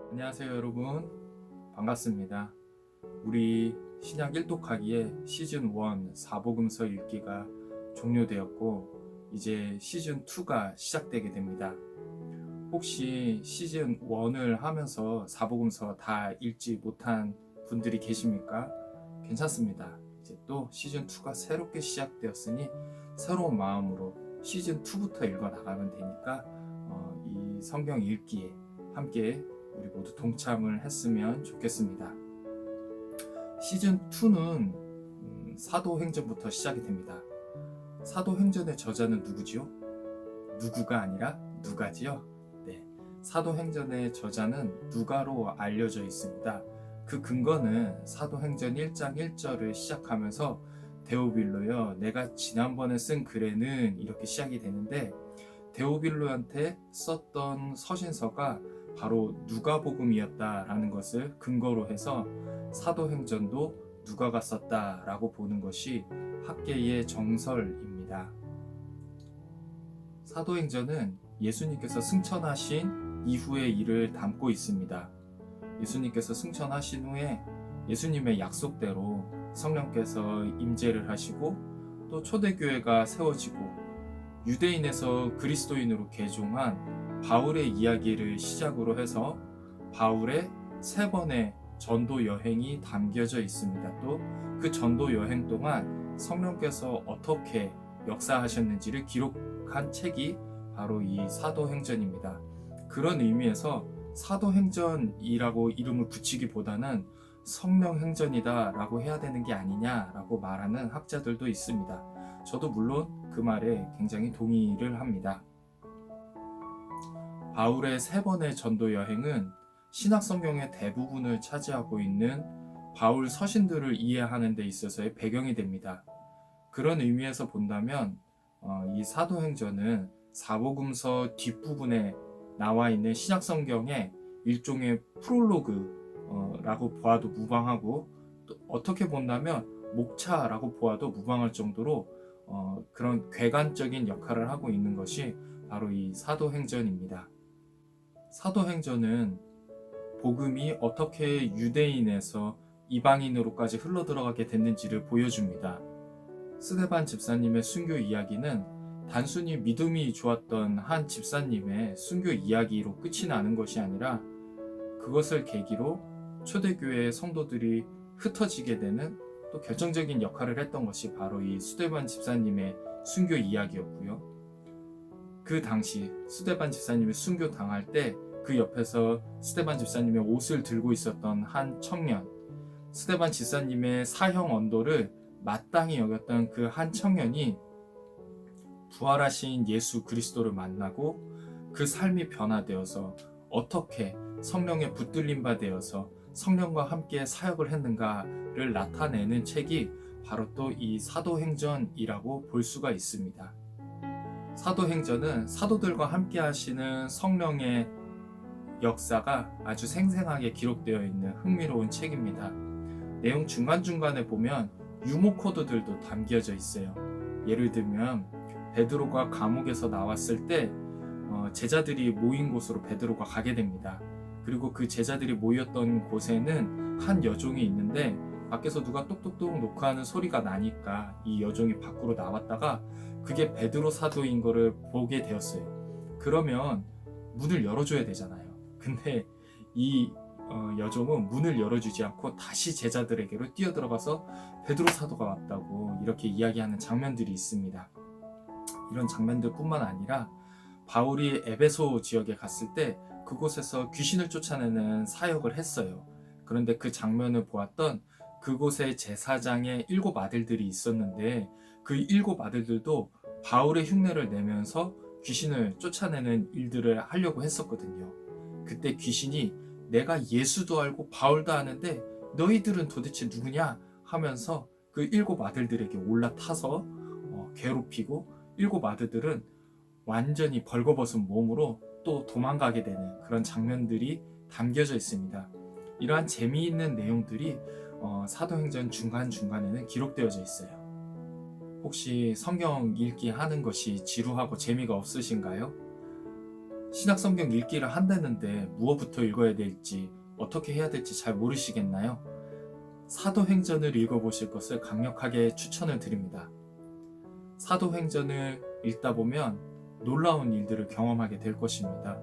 안녕하세요 여러분, 반갑습니다. 우리 신약 일독하기의 시즌 1 사복음서 읽기가 종료되었고 이제 시즌 2가 시작되게 됩니다. 혹시 시즌 1을 하면서 사복음서 다 읽지 못한 분들이 계십니까? 괜찮습니다. 이제 또 시즌 2가 새롭게 시작되었으니 새로운 마음으로 시즌 2부터 읽어 나가면 되니까 이 성경 읽기에 함께 우리 모두 동참을 했으면 좋겠습니다. 시즌 2는 사도행전부터 시작이 됩니다. 사도행전의 저자는 누구지요? 누구가 아니라 누가지요? 네, 사도행전의 저자는 누가로 알려져 있습니다. 그 근거는 사도행전 1장 1절을 시작하면서 데오빌로여 내가 지난번에 쓴 글에는 이렇게 시작이 되는데, 데오빌로한테 썼던 서신서가 바로 누가복음이었다라는 것을 근거로 해서 사도행전도 누가가 썼다라고 보는 것이 학계의 정설입니다. 사도행전은 예수님께서 승천하신 이후의 일을 담고 있습니다. 예수님께서 승천하신 후에 예수님의 약속대로 성령께서 임재를 하시고 또 초대교회가 세워지고 유대인에서 그리스도인으로 개종한 바울의 이야기를 시작으로 해서 바울의 3번의 전도 여행이 담겨져 있습니다. 또 그 전도 여행 동안 성령께서 어떻게 역사하셨는지를 기록한 책이 바로 이 사도행전입니다. 그런 의미에서 사도행전이라고 이름을 붙이기보다는 성령행전이다 라고 해야 되는 게 아니냐라고 말하는 학자들도 있습니다. 저도 물론 그 말에 굉장히 동의를 합니다. 바울의 3번의 전도 여행은 신약 성경의 대부분을 차지하고 있는 바울 서신들을 이해하는 데 있어서의 배경이 됩니다. 그런 의미에서 본다면 이 사도행전은 사복음서 뒷부분에 나와 있는 신약 성경의 일종의 프롤로그라고 보아도 무방하고, 또 어떻게 본다면 목차라고 보아도 무방할 정도로 그런 궤관적인 역할을 하고 있는 것이 바로 이 사도행전입니다. 사도행전은 복음이 어떻게 유대인에서 이방인으로까지 흘러들어가게 됐는지를 보여줍니다. 스데반 집사님의 순교 이야기는 단순히 믿음이 좋았던 한 집사님의 순교 이야기로 끝이 나는 것이 아니라 그것을 계기로 초대교회의 성도들이 흩어지게 되는 또 결정적인 역할을 했던 것이 바로 이 스데반 집사님의 순교 이야기였고요. 그 당시 스데반 집사님이 순교 당할 때 그 옆에서 스데반 집사님의 옷을 들고 있었던 한 청년, 스데반 집사님의 사형 언도를 마땅히 여겼던 그 한 청년이 부활하신 예수 그리스도를 만나고 그 삶이 변화되어서 어떻게 성령에 붙들림 바 되어서 성령과 함께 사역을 했는가를 나타내는 책이 바로 또 이 사도행전이라고 볼 수가 있습니다. 사도행전은 사도들과 함께 하시는 성령의 역사가 아주 생생하게 기록되어 있는 흥미로운 책입니다. 내용 중간중간에 보면 유머 코드들도 담겨져 있어요. 예를 들면 베드로가 감옥에서 나왔을 때 제자들이 모인 곳으로 베드로가 가게 됩니다. 그리고 그 제자들이 모였던 곳에는 한 여종이 있는데 밖에서 누가 똑똑똑 녹화하는 소리가 나니까 이 여종이 밖으로 나왔다가 그게 베드로 사도인 거를 보게 되었어요. 그러면 문을 열어줘야 되잖아요. 근데 이 여종은 문을 열어주지 않고 다시 제자들에게로 뛰어들어가서 베드로 사도가 왔다고 이렇게 이야기하는 장면들이 있습니다. 이런 장면들 뿐만 아니라 바울이 에베소 지역에 갔을 때 그곳에서 귀신을 쫓아내는 사역을 했어요. 그런데 그 장면을 보았던 그곳의 제사장의 7 아들들이 있었는데 그 7 아들들도 바울의 흉내를 내면서 귀신을 쫓아내는 일들을 하려고 했었거든요. 그때 귀신이 내가 예수도 알고 바울도 아는데 너희들은 도대체 누구냐 하면서 그 7 아들들에게 올라타서 괴롭히고 7 아들들은 완전히 벌거벗은 몸으로 또 도망가게 되는 그런 장면들이 담겨져 있습니다. 이러한 재미있는 내용들이 사도행전 중간중간에는 기록되어져 있어요. 혹시 성경 읽기 하는 것이 지루하고 재미가 없으신가요? 신약 성경 읽기를 한다는데 무엇부터 읽어야 될지 어떻게 해야 될지 잘 모르시겠나요? 사도행전을 읽어보실 것을 강력하게 추천을 드립니다. 사도행전을 읽다 보면 놀라운 일들을 경험하게 될 것입니다.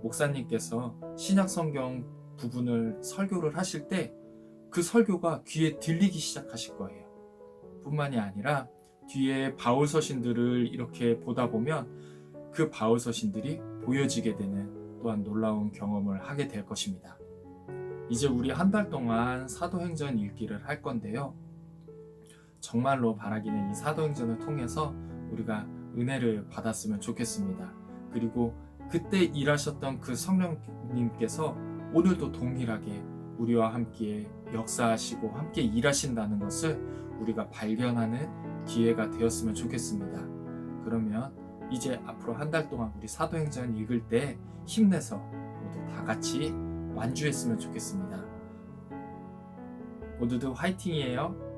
목사님께서 신약 성경 부분을 설교를 하실 때 그 설교가 귀에 들리기 시작하실 거예요. 뿐만이 아니라 뒤에 바울 서신들을 이렇게 보다 보면 그 바울 서신들이 보여지게 되는 또한 놀라운 경험을 하게 될 것입니다. 이제 우리 한 달 동안 사도행전 읽기를 할 건데요. 정말로 바라기는 이 사도행전을 통해서 우리가 은혜를 받았으면 좋겠습니다. 그리고 그때 일하셨던 그 성령님께서 오늘도 동일하게 우리와 함께 역사하시고 함께 일하신다는 것을 우리가 발견하는 기회가 되었으면 좋겠습니다. 그러면 이제 앞으로 한 달 동안 우리 사도행전 읽을 때 힘내서 모두 다 같이 완주했으면 좋겠습니다. 모두들 화이팅이에요.